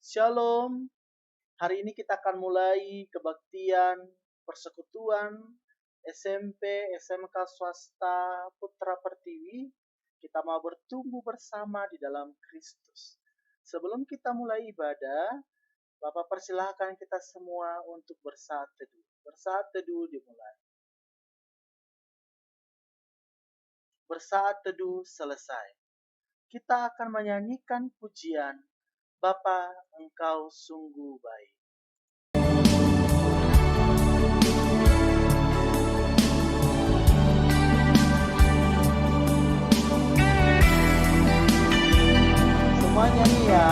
Shalom. Hari ini kita akan mulai kebaktian persekutuan SMP SMK Swasta Putra Pertiwi. Kita mau bertumbuh bersama di dalam Kristus. Sebelum kita mulai ibadah, Bapak persilahkan kita semua untuk bersaat teduh. Bersaat teduh dimulai. Bersaat teduh selesai. Kita akan menyanyikan pujian Bapa, Engkau sungguh baik. Semua nyanyi ya.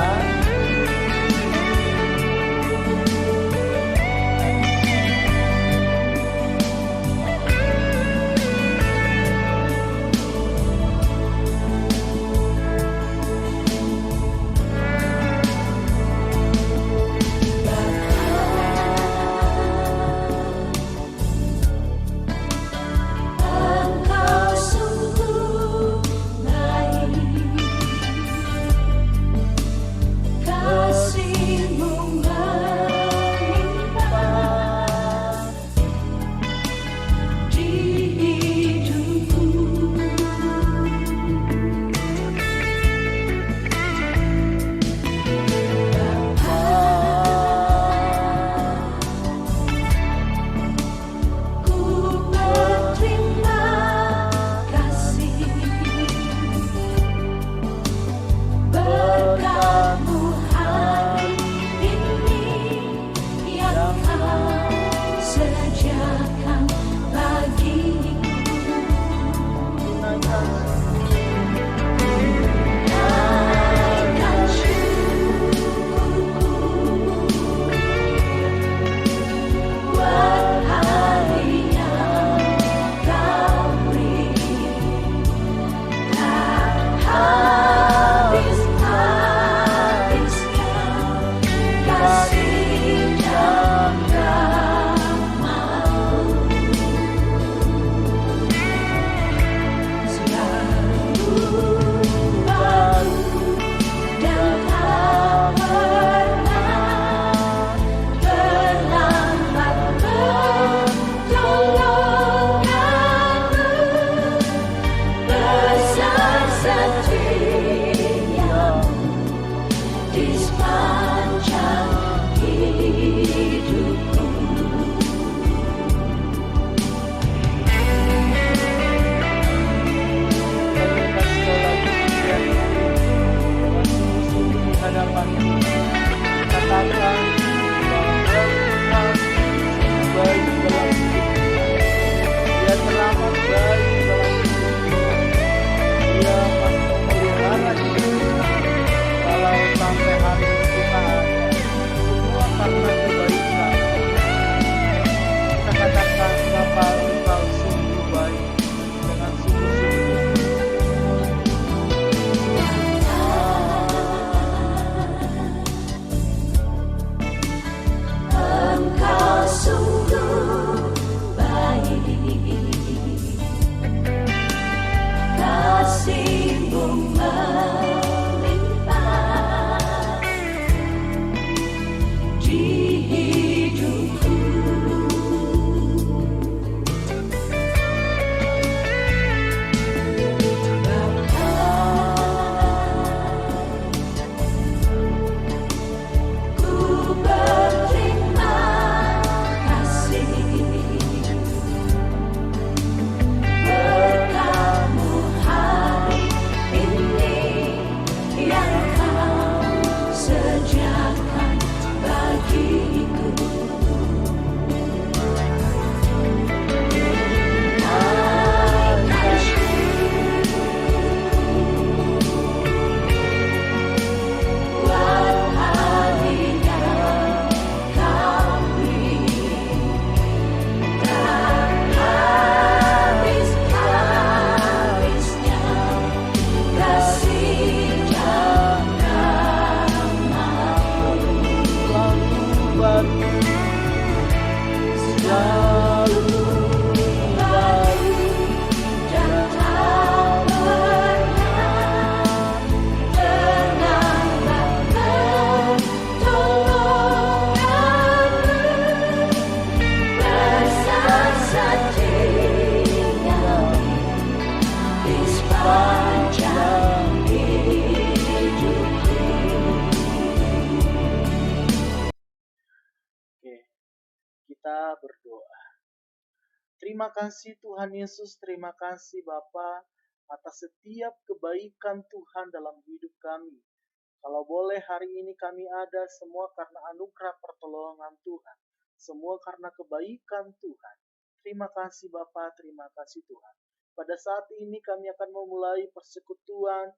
kita berdoa. Terima kasih Tuhan Yesus, terima kasih Bapa atas setiap kebaikan Tuhan dalam hidup kami. Kalau boleh hari ini kami ada semua karena anugerah pertolongan Tuhan. Semua karena kebaikan Tuhan. Terima kasih Bapa, terima kasih Tuhan. Pada saat ini kami akan memulai persekutuan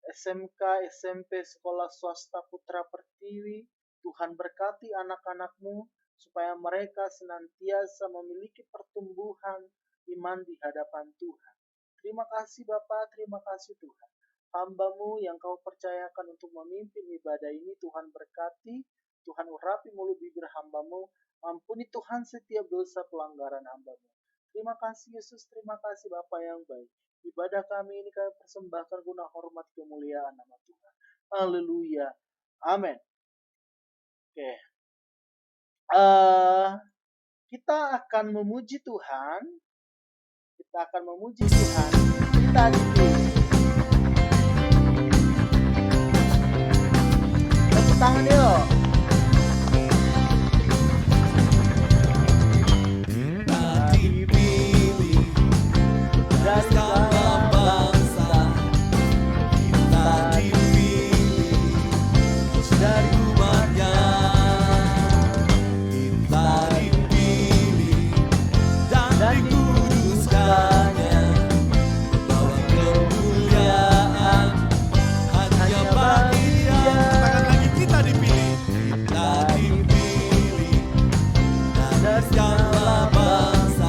SMK, SMP, Sekolah Swasta Putra Pertiwi. Tuhan berkati anak-anak-Mu supaya mereka senantiasa memiliki pertumbuhan iman di hadapan Tuhan. Terima kasih Bapa, terima kasih Tuhan. Hamba-Mu yang Kau percayakan untuk memimpin ibadah ini, Tuhan berkati, Tuhan urapi mulut bibir hamba-Mu, ampuni Tuhan setiap dosa pelanggaran hamba-Mu. Terima kasih Yesus, terima kasih Bapa yang baik. Ibadah kami ini kami persembahkan guna hormat kemuliaan nama Tuhan. Haleluya. Amin. Oke. Kita akan memuji Tuhan. Kita dipilih. Tepuk tangan yuk. Dari segala bangsa kita dipilih dari umatnya, kita dipilih dan dikuduskannya, bawa kemuliaan hanya bagi Dia. Katakan lagi, kita dipilih dari segala bangsa.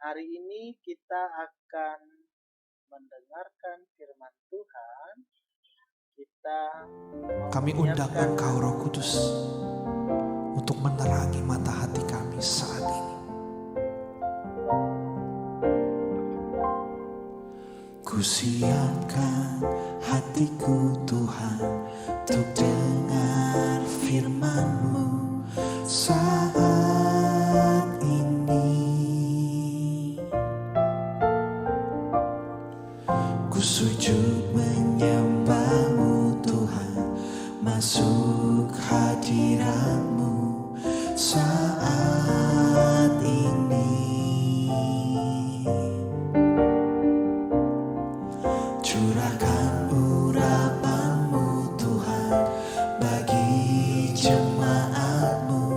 Hari ini kita akan mendengarkan firman Tuhan. Kami undang Engkau Roh Kudus untuk menerangi mata hati kami saat ini. Kusiapkan hatiku Tuhan untuk dengar firman-Mu saat ini. Ku sujud menyembah-Mu Tuhan, masuk hadirat-Mu saat ini. Curahkan urapan-Mu Tuhan bagi jemaat-Mu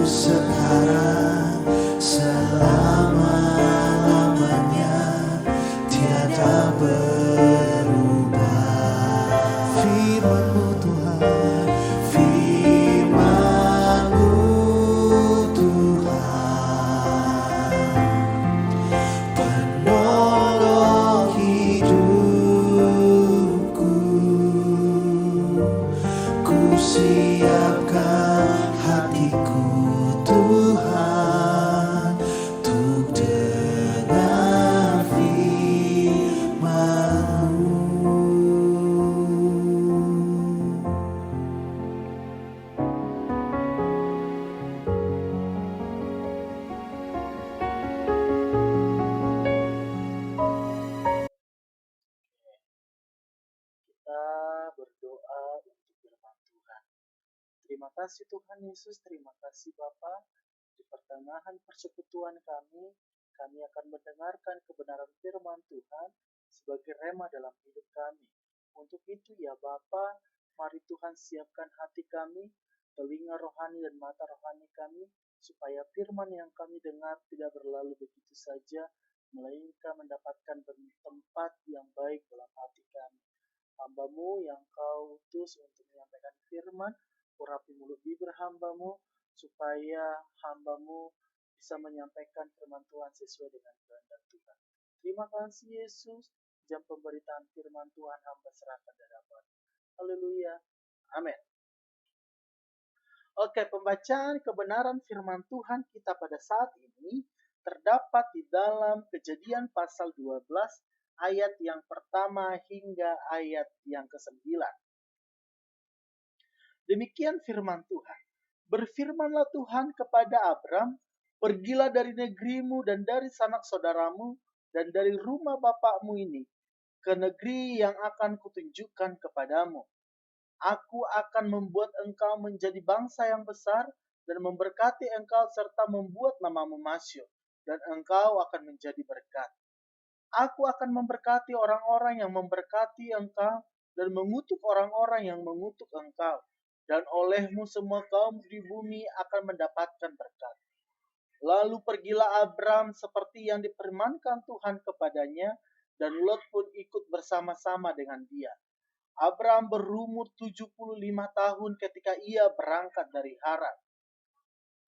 sekarang selama-lamanya tiada berubah. Firman-Mu Tuhan, Firman-Mu Tuhan, penolong hidupku. Ku siapkan hatiku Tuhan untuk dengar firman-Mu. Kita berdoa untuk firman Tuhan. Terima kasih Tuhan Yesus, terima kasih Bapa. Di pertengahan persekutuan kami akan mendengarkan kebenaran firman Tuhan sebagai rema dalam hidup kami. Untuk itu ya Bapa, mari Tuhan siapkan hati kami, telinga rohani dan mata rohani kami, supaya firman yang kami dengar tidak berlalu begitu saja, melainkan mendapatkan tempat yang baik dalam hati kami. Hamba-Mu yang Kau utus untuk menyampaikan firman, urapi mulut bibir hamba-Mu, supaya hamba-Mu bisa menyampaikan firman Tuhan sesuai dengan kehendak Tuhan. Terima kasih Yesus, jam pemberitaan firman Tuhan hamba serahkan di hadapan. Haleluya. Amin. Oke, pembacaan kebenaran firman Tuhan kita pada saat ini terdapat di dalam Kejadian pasal 12 ayat yang pertama hingga ayat yang ke-9. Demikian firman Tuhan. Berfirmanlah Tuhan kepada Abram, pergilah dari negerimu dan dari sanak saudaramu dan dari rumah bapakmu ini ke negeri yang akan kutunjukkan kepadamu. Aku akan membuat engkau menjadi bangsa yang besar dan memberkati engkau serta membuat namamu masyhur, dan engkau akan menjadi berkat. Aku akan memberkati orang-orang yang memberkati engkau dan mengutuk orang-orang yang mengutuk engkau. Dan olehmu semua kaum di bumi akan mendapatkan berkat. Lalu pergilah Abram seperti yang difirmankan Tuhan kepadanya, dan Lot pun ikut bersama-sama dengan dia. Abram berumur 75 tahun ketika ia berangkat dari Haran.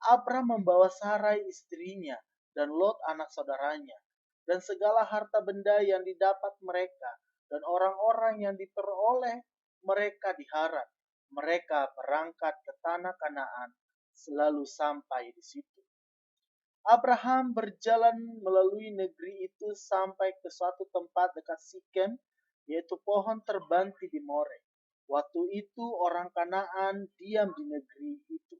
Abram membawa Sarai istrinya dan Lot anak saudaranya, dan segala harta benda yang didapat mereka, dan orang-orang yang diperoleh mereka di Haran. Mereka berangkat ke tanah Kanaan, selalu sampai di situ. Abraham berjalan melalui negeri itu sampai ke suatu tempat dekat Sikem, yaitu pohon terbanti di More. Waktu itu orang Kanaan diam di negeri itu.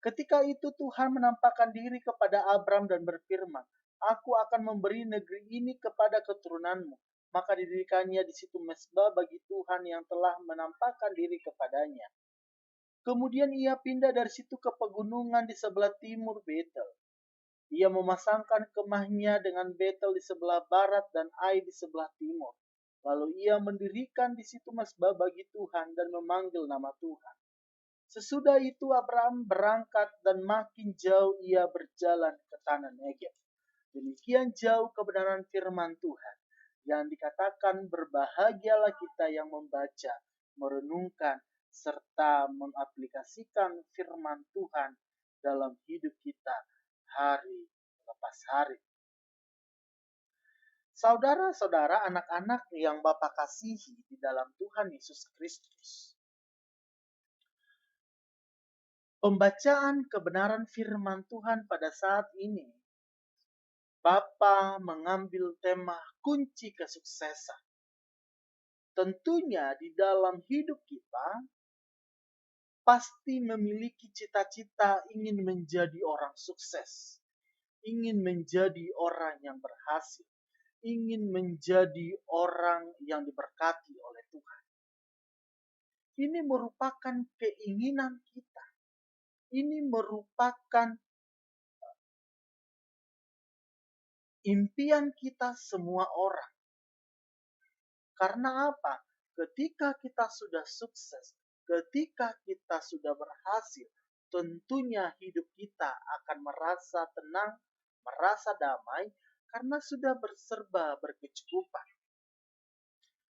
Ketika itu Tuhan menampakkan diri kepada Abram dan berfirman, Aku akan memberi negeri ini kepada keturunanmu. Maka didirikannya di situ mezbah bagi Tuhan yang telah menampakkan diri kepadanya. Kemudian ia pindah dari situ ke pegunungan di sebelah timur Betel. Ia memasangkan kemahnya dengan Betel di sebelah barat dan Ai di sebelah timur. Lalu ia mendirikan di situ mezbah bagi Tuhan dan memanggil nama Tuhan. Sesudah itu Abraham berangkat dan makin jauh ia berjalan ke tanah Negeb. Demikian jauh kebenaran firman Tuhan yang dikatakan berbahagialah kita yang membaca, merenungkan, serta mengaplikasikan firman Tuhan dalam hidup kita hari lepas hari. Saudara-saudara, anak-anak yang Bapa kasihi di dalam Tuhan Yesus Kristus. Pembacaan kebenaran firman Tuhan pada saat ini, Bapa mengambil tema kunci kesuksesan. Tentunya di dalam hidup kita, pasti memiliki cita-cita ingin menjadi orang sukses, ingin menjadi orang yang berhasil, ingin menjadi orang yang diberkati oleh Tuhan. Ini merupakan keinginan kita. Ini merupakan impian kita semua orang. Karena apa? Ketika kita sudah sukses, ketika kita sudah berhasil, tentunya hidup kita akan merasa tenang, merasa damai, karena sudah berserba berkecukupan.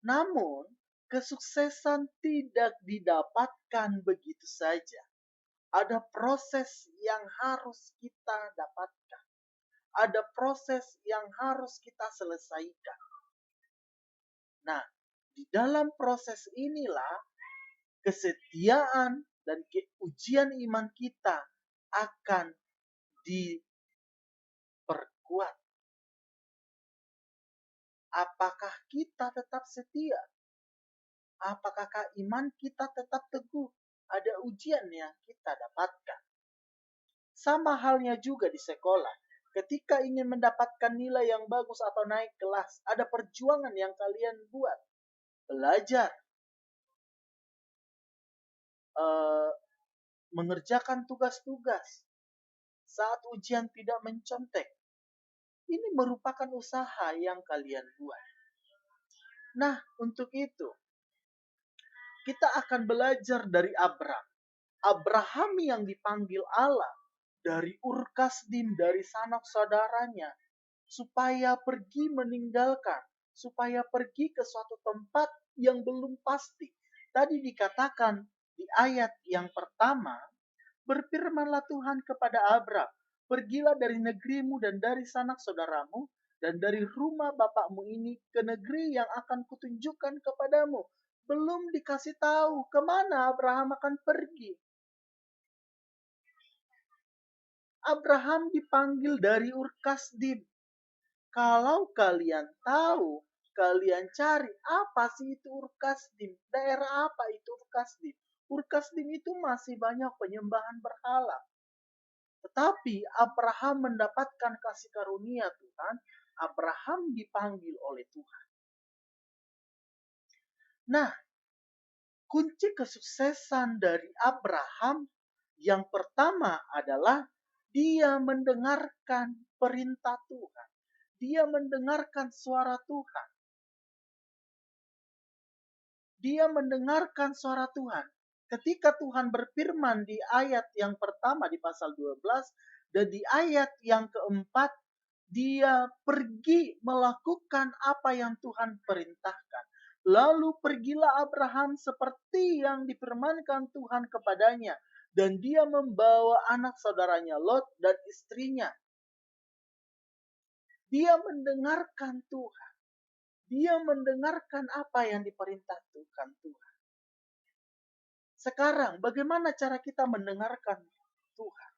Namun, kesuksesan tidak didapatkan begitu saja. Ada proses yang harus kita dapatkan. Ada proses yang harus kita selesaikan. Nah, di dalam proses inilah kesetiaan dan ujian iman kita akan diperkuat. Apakah kita tetap setia? Apakah iman kita tetap teguh? Ada ujian yang kita dapatkan. Sama halnya juga di sekolah. Ketika ingin mendapatkan nilai yang bagus atau naik kelas, ada perjuangan yang kalian buat. Belajar, mengerjakan tugas-tugas. Saat ujian tidak mencontek. Ini merupakan usaha yang kalian buat. Nah, untuk itu, kita akan belajar dari Abraham. Abraham yang dipanggil Allah dari Ur Kasdim, dari sanak saudaranya, supaya pergi meninggalkan, supaya pergi ke suatu tempat yang belum pasti. Tadi dikatakan di ayat yang pertama, berfirmanlah Tuhan kepada Abraham, pergilah dari negerimu dan dari sanak saudaramu, dan dari rumah bapakmu ini ke negeri yang akan kutunjukkan kepadamu. Belum dikasih tahu kemana Abraham akan pergi. Abraham dipanggil dari Ur Kasdim. Kalau kalian tahu, kalian cari apa sih itu Ur Kasdim? Daerah apa itu Ur Kasdim? Ur Kasdim itu masih banyak penyembahan berhala. Tetapi Abraham mendapatkan kasih karunia Tuhan. Abraham dipanggil oleh Tuhan. Nah, kunci kesuksesan dari Abraham yang pertama adalah dia mendengarkan perintah Tuhan. Dia mendengarkan suara Tuhan. Dia mendengarkan suara Tuhan. Ketika Tuhan berfirman di ayat yang pertama di pasal 12 dan di ayat yang keempat, dia pergi melakukan apa yang Tuhan perintahkan. Lalu pergilah Abraham seperti yang difirmankan Tuhan kepadanya. Dan dia membawa anak saudaranya Lot dan istrinya. Dia mendengarkan Tuhan. Dia mendengarkan apa yang diperintahkan Tuhan. Sekarang, bagaimana cara kita mendengarkan Tuhan?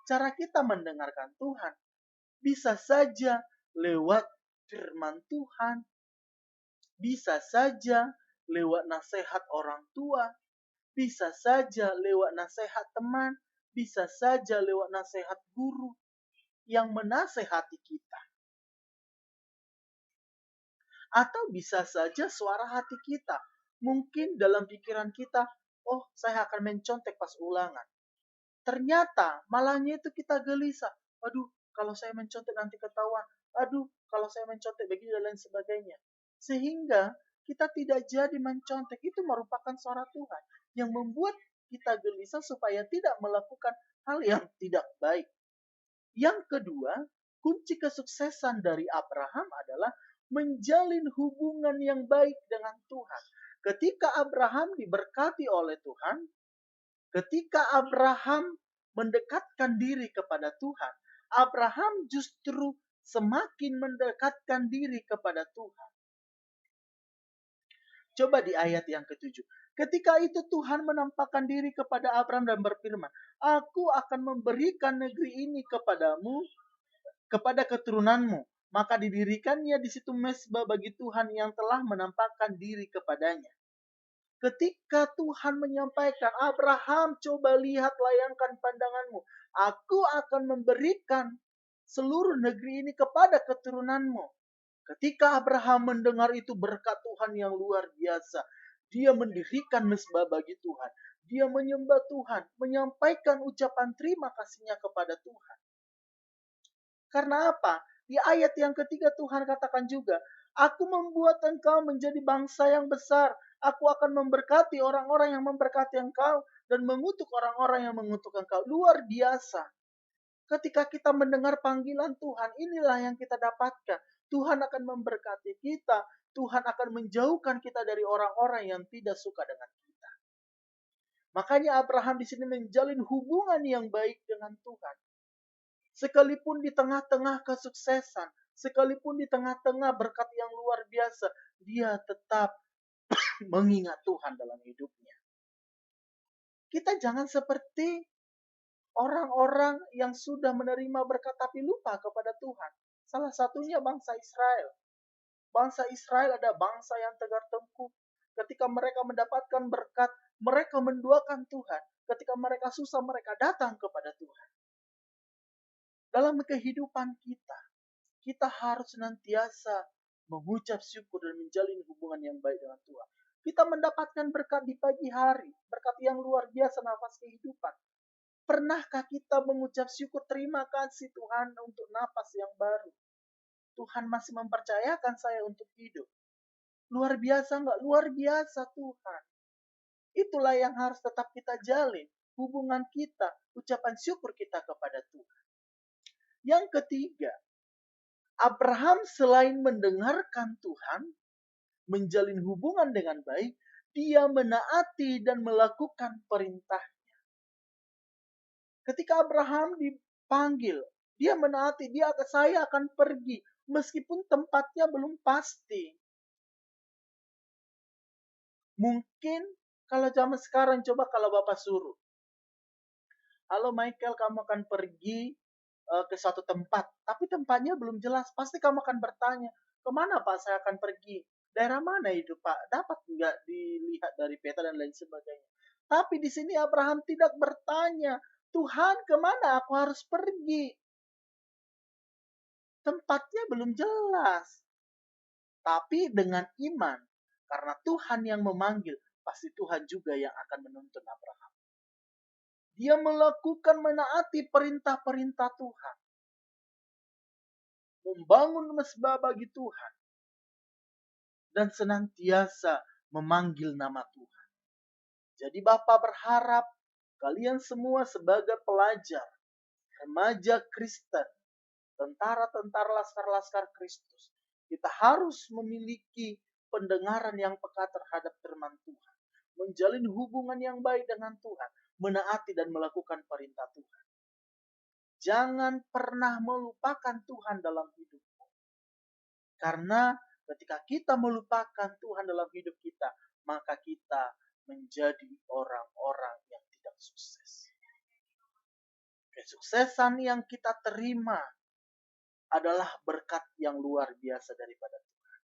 Cara kita mendengarkan Tuhan bisa saja lewat firman Tuhan, bisa saja lewat nasihat orang tua, bisa saja lewat nasihat teman, bisa saja lewat nasihat guru yang menasehati kita. Atau bisa saja suara hati kita. Mungkin dalam pikiran kita, oh saya akan mencontek pas ulangan. Ternyata malahnya itu kita gelisah. Aduh, kalau saya mencontek nanti ketahuan. Aduh, kalau saya mencontek begini dan lain sebagainya. Sehingga kita tidak jadi mencontek. Itu merupakan suara Tuhan yang membuat kita gelisah supaya tidak melakukan hal yang tidak baik. Yang kedua, kunci kesuksesan dari Abraham adalah menjalin hubungan yang baik dengan Tuhan. Ketika Abraham diberkati oleh Tuhan, ketika Abraham mendekatkan diri kepada Tuhan, Abraham justru semakin mendekatkan diri kepada Tuhan. Coba di ayat yang ke-7. Ketika itu Tuhan menampakkan diri kepada Abraham dan berfirman, aku akan memberikan negeri ini kepadamu, kepada keturunanmu. Maka didirikannya di situ mezbah bagi Tuhan yang telah menampakkan diri kepadanya. Ketika Tuhan menyampaikan, Abraham, coba lihat, layangkan pandanganmu. Aku akan memberikan seluruh negeri ini kepada keturunanmu. Ketika Abraham mendengar itu berkat Tuhan yang luar biasa. Dia mendirikan mezbah bagi Tuhan. Dia menyembah Tuhan, menyampaikan ucapan terima kasihnya kepada Tuhan. Karena apa? Di ayat yang ketiga Tuhan katakan juga, aku membuat engkau menjadi bangsa yang besar. Aku akan memberkati orang-orang yang memberkati engkau. dan mengutuk orang-orang yang mengutuk Engkau. Luar biasa. Ketika kita mendengar panggilan Tuhan, inilah yang kita dapatkan. Tuhan akan memberkati kita. Tuhan akan menjauhkan kita dari orang-orang yang tidak suka dengan kita. Makanya Abraham di sini menjalin hubungan yang baik dengan Tuhan. Sekalipun di tengah-tengah kesuksesan, sekalipun di tengah-tengah berkat yang luar biasa, dia tetap mengingat Tuhan dalam hidupnya. Kita jangan seperti orang-orang yang sudah menerima berkat tapi lupa kepada Tuhan. Salah satunya bangsa Israel. Bangsa Israel ada bangsa yang tegar tengkuk. Ketika mereka mendapatkan berkat, mereka menduakan Tuhan. Ketika mereka susah, mereka datang kepada Tuhan. Dalam kehidupan kita harus senantiasa mengucap syukur dan menjalin hubungan yang baik dengan Tuhan. Kita mendapatkan berkat di pagi hari, berkat yang luar biasa, nafas kehidupan. Pernahkah kita mengucap syukur, terima kasih Tuhan untuk nafas yang baru? Tuhan masih mempercayakan saya untuk hidup. Luar biasa enggak? Luar biasa Tuhan. Itulah yang harus tetap kita jalin. Hubungan kita, ucapan syukur kita kepada Tuhan. Yang ketiga, Abraham selain mendengarkan Tuhan, menjalin hubungan dengan baik, dia menaati dan melakukan perintahnya. Ketika Abraham dipanggil, dia menaati, saya akan pergi, meskipun tempatnya belum pasti. Mungkin kalau zaman sekarang, coba kalau Bapak suruh, halo Michael, kamu akan pergi ke suatu tempat, tapi tempatnya belum jelas, pasti kamu akan bertanya, kemana Pak saya akan pergi? Daerah mana itu Pak? Dapat nggak dilihat dari peta dan lain sebagainya. Tapi di sini Abraham tidak bertanya, Tuhan kemana aku harus pergi? Tempatnya belum jelas. Tapi dengan iman, karena Tuhan yang memanggil, pasti Tuhan juga yang akan menuntun Abraham. Dia melakukan menaati perintah-perintah Tuhan. Membangun mezbah bagi Tuhan. Dan senantiasa memanggil nama Tuhan. Jadi Bapak berharap kalian semua sebagai pelajar, remaja Kristen, tentara-tentara laskar-laskar Kristus, kita harus memiliki pendengaran yang peka terhadap firman Tuhan. Menjalin hubungan yang baik dengan Tuhan. Menaati dan melakukan perintah Tuhan. Jangan pernah melupakan Tuhan dalam hidupmu. Karena ketika kita melupakan Tuhan dalam hidup kita, maka kita menjadi orang-orang yang tidak sukses. Kesuksesan yang kita terima adalah berkat yang luar biasa daripada Tuhan.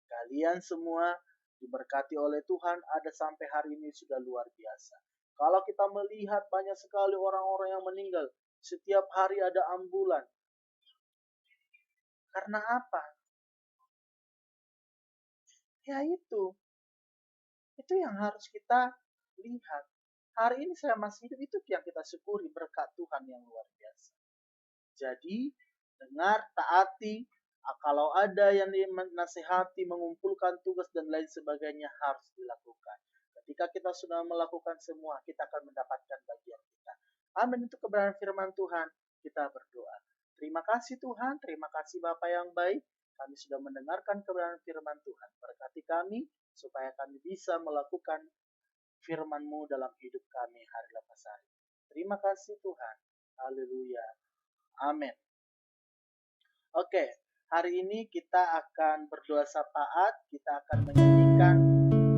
Kalian semua diberkati oleh Tuhan, ada sampai hari ini sudah luar biasa. Kalau kita melihat banyak sekali orang-orang yang meninggal, setiap hari ada ambulan. Karena apa? Ya itu yang harus kita lihat. Hari ini saya masih hidup, itu yang kita syukuri, berkat Tuhan yang luar biasa. Jadi, dengar, taati, kalau ada yang menasihati, mengumpulkan tugas dan lain sebagainya harus dilakukan. Ketika kita sudah melakukan semua, kita akan mendapatkan bagian kita. Amin. Untuk kebenaran firman Tuhan, kita berdoa. Terima kasih Tuhan, terima kasih Bapa yang baik. Kami sudah mendengarkan kebenaran firman Tuhan. Berkati kami, supaya kami bisa melakukan firman-Mu dalam hidup kami hari lepas hari. Terima kasih Tuhan. Haleluya. Amin. Oke, hari ini kita akan berdoa syafaat. Kita akan menyanyikan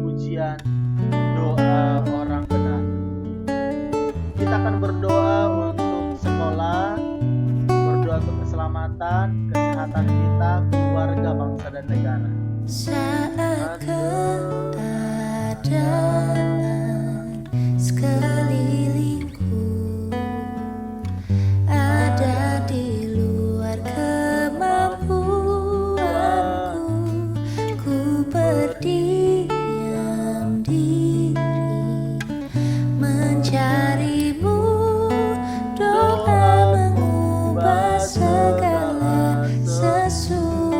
pujian doa orang benar. Kita akan berdoa untuk sekolah, berdoa untuk keselamatan, kesehatan kita, keluarga, bangsa dan negara. Saat keadaan sekelilingku ada di luar kemampuanku, ku berdiam diri mencarimu, doa mengubah segala sesuatu.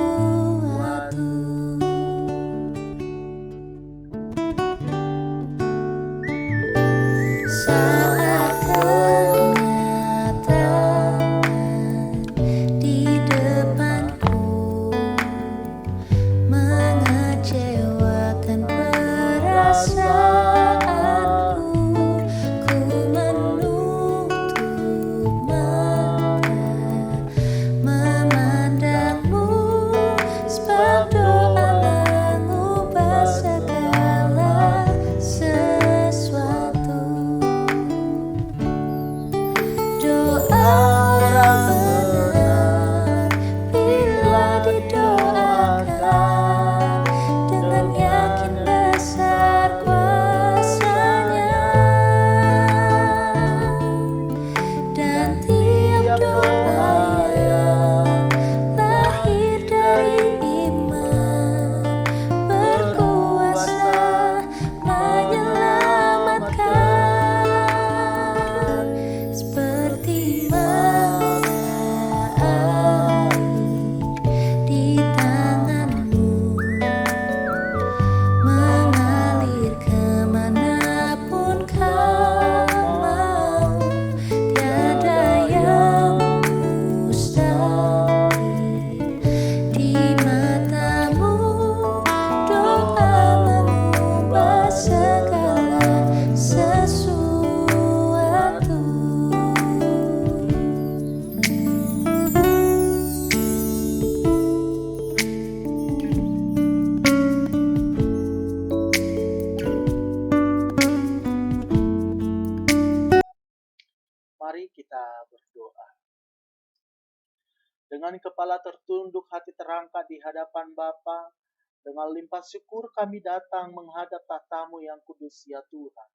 Dengan kepala tertunduk, hati terangkat di hadapan Bapa, dengan limpah syukur kami datang menghadap tatamu yang kudus ya Tuhan.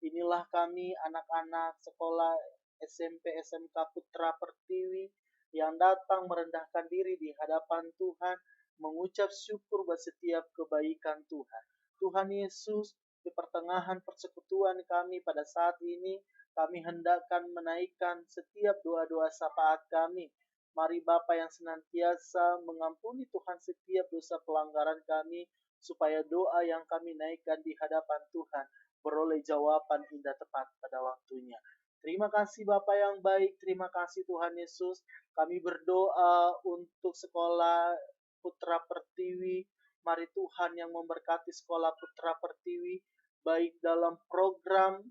Inilah kami anak-anak sekolah SMP SMK Putra Pertiwi yang datang merendahkan diri di hadapan Tuhan, mengucap syukur buat setiap kebaikan Tuhan. Tuhan Yesus, di pertengahan persekutuan kami pada saat ini, kami hendakkan menaikkan setiap doa-doa syafaat kami. Mari Bapa yang senantiasa mengampuni Tuhan setiap dosa pelanggaran kami, supaya doa yang kami naikkan di hadapan Tuhan beroleh jawaban indah tepat pada waktunya. Terima kasih Bapa yang baik, terima kasih Tuhan Yesus. Kami berdoa untuk sekolah Putra Pertiwi. Mari Tuhan yang memberkati sekolah Putra Pertiwi, baik dalam program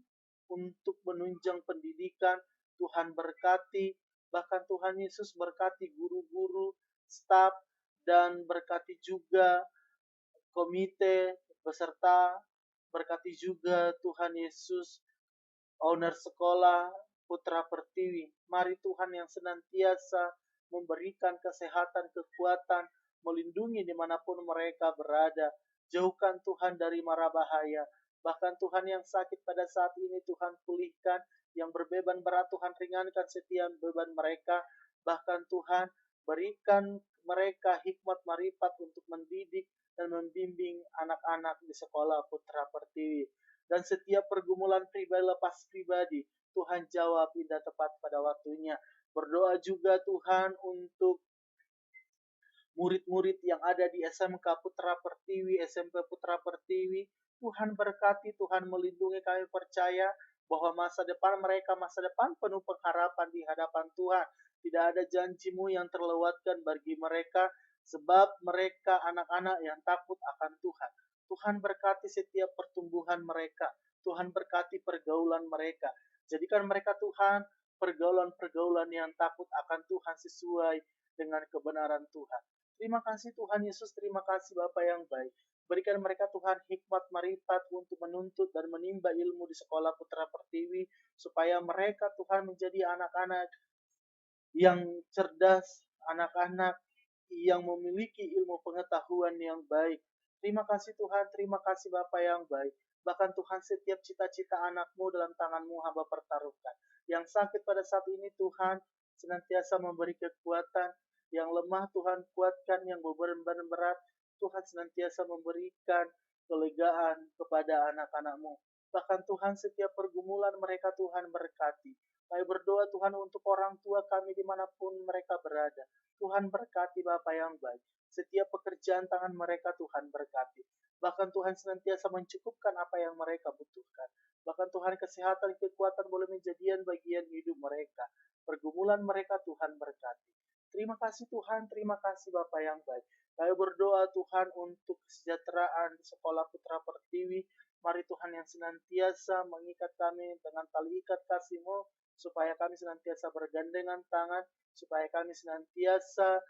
untuk menunjang pendidikan, Tuhan berkati. Bahkan Tuhan Yesus berkati guru-guru, staf, dan berkati juga komite beserta, berkati juga Tuhan Yesus owner sekolah Putra Pertiwi. Mari Tuhan yang senantiasa memberikan kesehatan, kekuatan, melindungi dimanapun mereka berada. Jauhkan Tuhan dari mara bahaya. Bahkan Tuhan yang sakit pada saat ini Tuhan pulihkan, yang berbeban berat Tuhan ringankan setiap beban mereka. Bahkan Tuhan berikan mereka hikmat marifat untuk mendidik dan membimbing anak-anak di sekolah Putra Pertiwi. Dan setiap pergumulan pribadi lepas pribadi, Tuhan jawab indah tepat pada waktunya. Berdoa juga Tuhan untuk murid-murid yang ada di SMK Putra Pertiwi, SMP Putra Pertiwi. Tuhan berkati, Tuhan melindungi, kami percaya bahwa masa depan mereka, masa depan penuh pengharapan di hadapan Tuhan. Tidak ada janji-Mu yang terlewatkan bagi mereka, sebab mereka anak-anak yang takut akan Tuhan. Tuhan berkati setiap pertumbuhan mereka. Tuhan berkati pergaulan mereka. Jadikan mereka Tuhan pergaulan-pergaulan yang takut akan Tuhan sesuai dengan kebenaran Tuhan. Terima kasih Tuhan Yesus, terima kasih Bapa yang baik. Berikan mereka Tuhan hikmat marifat untuk menuntut dan menimba ilmu di sekolah Putra Pertiwi, supaya mereka Tuhan menjadi anak-anak yang cerdas, anak-anak yang memiliki ilmu pengetahuan yang baik. Terima kasih Tuhan, terima kasih Bapa yang baik. Bahkan Tuhan setiap cita-cita anak-Mu dalam tangan-Mu hamba pertaruhkan. Yang sakit pada saat ini Tuhan senantiasa memberi kekuatan. Yang lemah Tuhan kuatkan, yang beban berat Tuhan senantiasa memberikan kelegaan kepada anak-anak-Mu. Bahkan Tuhan setiap pergumulan mereka Tuhan berkati. Kami berdoa Tuhan untuk orang tua kami dimanapun mereka berada. Tuhan berkati Bapa yang baik. Setiap pekerjaan tangan mereka Tuhan berkati. Bahkan Tuhan senantiasa mencukupkan apa yang mereka butuhkan. Bahkan Tuhan kesehatan, kekuatan boleh menjadikan bagian hidup mereka. Pergumulan mereka Tuhan berkati. Terima kasih Tuhan, terima kasih Bapa yang baik. Kami berdoa Tuhan untuk kesejahteraan sekolah Putra Pertiwi. Mari Tuhan yang senantiasa mengikat kami dengan tali ikat kasih-Mu, supaya kami senantiasa bergandengan tangan, supaya kami senantiasa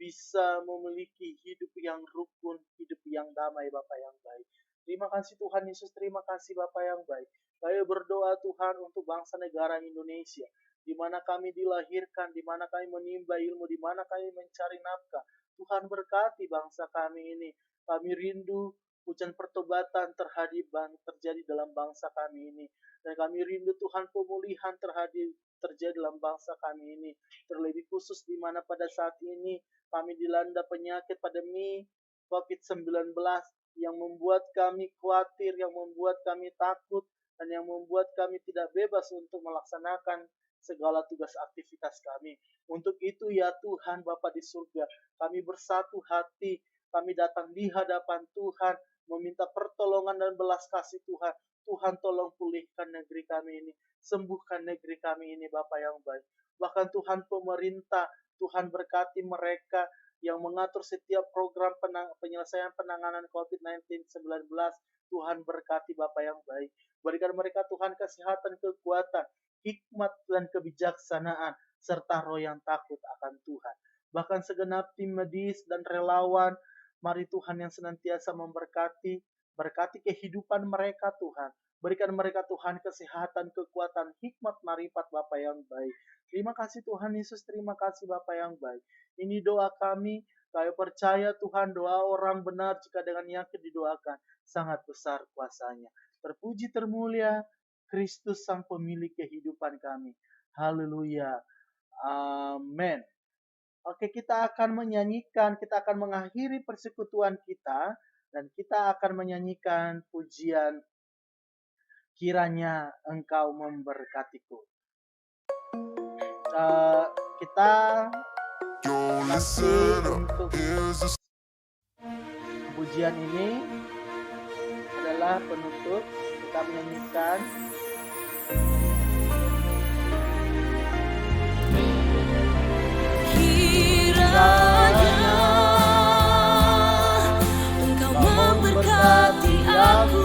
bisa memiliki hidup yang rukun, hidup yang damai Bapa yang baik. Terima kasih Tuhan Yesus, terima kasih Bapa yang baik. Kami berdoa Tuhan untuk bangsa negara Indonesia, di mana kami dilahirkan, di mana kami menimba ilmu, di mana kami mencari nafkah. Tuhan berkati bangsa kami ini. Kami rindu hujan pertobatan terjadi dalam bangsa kami ini. Dan kami rindu Tuhan pemulihan terjadi dalam bangsa kami ini. Terlebih khusus di mana pada saat ini kami dilanda penyakit pandemi COVID-19 yang membuat kami khawatir, yang membuat kami takut, dan yang membuat kami tidak bebas untuk melaksanakan segala tugas aktivitas kami. Untuk itu ya Tuhan Bapa di surga, kami bersatu hati, kami datang di hadapan Tuhan, meminta pertolongan dan belas kasih Tuhan. Tuhan tolong pulihkan negeri kami ini, sembuhkan negeri kami ini Bapa yang baik. Bahkan Tuhan pemerintah, Tuhan berkati mereka yang mengatur setiap program penyelesaian penanganan COVID-19. Tuhan berkati Bapa yang baik. Berikan mereka Tuhan kesehatan, kekuatan, hikmat dan kebijaksanaan, serta roh yang takut akan Tuhan. Bahkan segenap tim medis dan relawan, mari Tuhan yang senantiasa memberkati, berkati kehidupan mereka Tuhan. Berikan mereka Tuhan kesehatan, kekuatan, hikmat, marifat Bapa yang baik. Terima kasih Tuhan Yesus, terima kasih Bapa yang baik. Ini doa kami, kami percaya Tuhan doa orang benar jika dengan yakin didoakan. Sangat besar kuasanya. Terpuji termulia Kristus sang pemilik kehidupan kami. Haleluya. Amin. Oke, kita akan menyanyikan, kita akan mengakhiri persekutuan kita, dan kita akan menyanyikan pujian kiranya Engkau memberkatiku. Kita kasih untuk pujian ini adalah penutup, kita menyanyikan Kiranya Engkau memberkati aku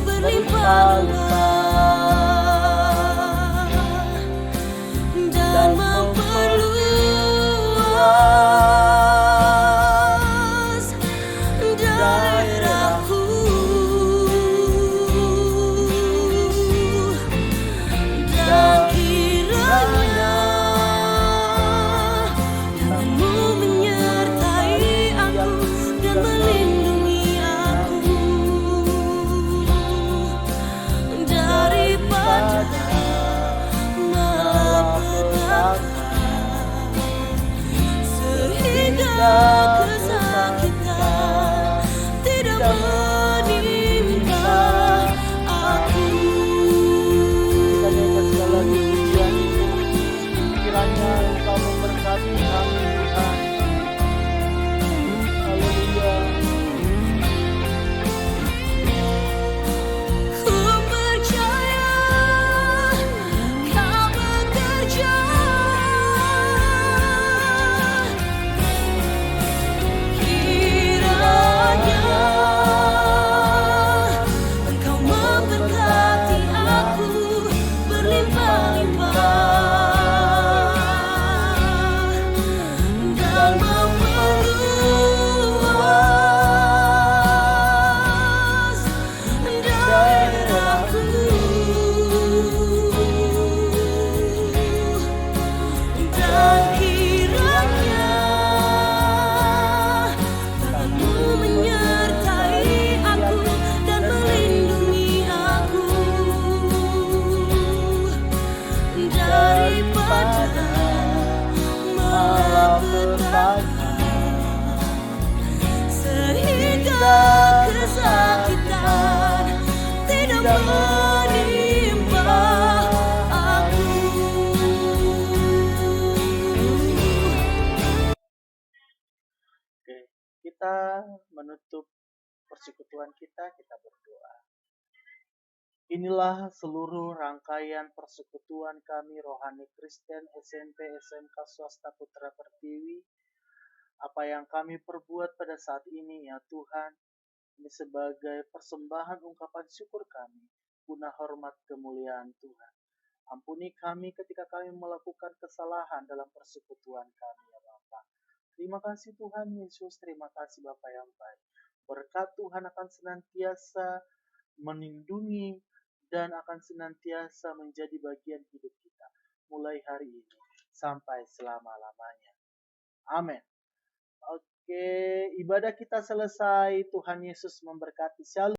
berlimpah-limpah dan memperluas daerahku, dan kiranya tanganmu menyertai aku dan melindungi aku daripada malapetaka, sehingga kesakitan tidak menimpa aku. kita nyanyikan sekali lagi pujian itu. Kiranya Engkau memberkati kami Tuhan. Haleluya. Ku percaya Kau bekerja, kiranya Engkau memberkati aku berlimpah-limpah dan memperluas daerahku, dan kiranya tanganmu menyertai aku dan melindungi aku daripada malapetaka, sehingga kesakitan tidak menimpa aku. Oke, kita menutup persekutuan kita berdoa. Inilah seluruh rangkaian persekutuan kami rohani Kristen SMP SMK Swasta Putra Pertiwi. Apa yang kami perbuat pada saat ini ya Tuhan, ini sebagai persembahan ungkapan syukur kami, guna hormat kemuliaan Tuhan. Ampuni kami ketika kami melakukan kesalahan dalam persekutuan kami ya Bapa. Terima kasih Tuhan Yesus, terima kasih Bapa yang baik. Berkat Tuhan akan senantiasa melindungi dan akan senantiasa menjadi bagian hidup kita mulai hari ini sampai selama-lamanya. Amin. Oke, ibadah kita selesai. Tuhan Yesus memberkati. Shalom.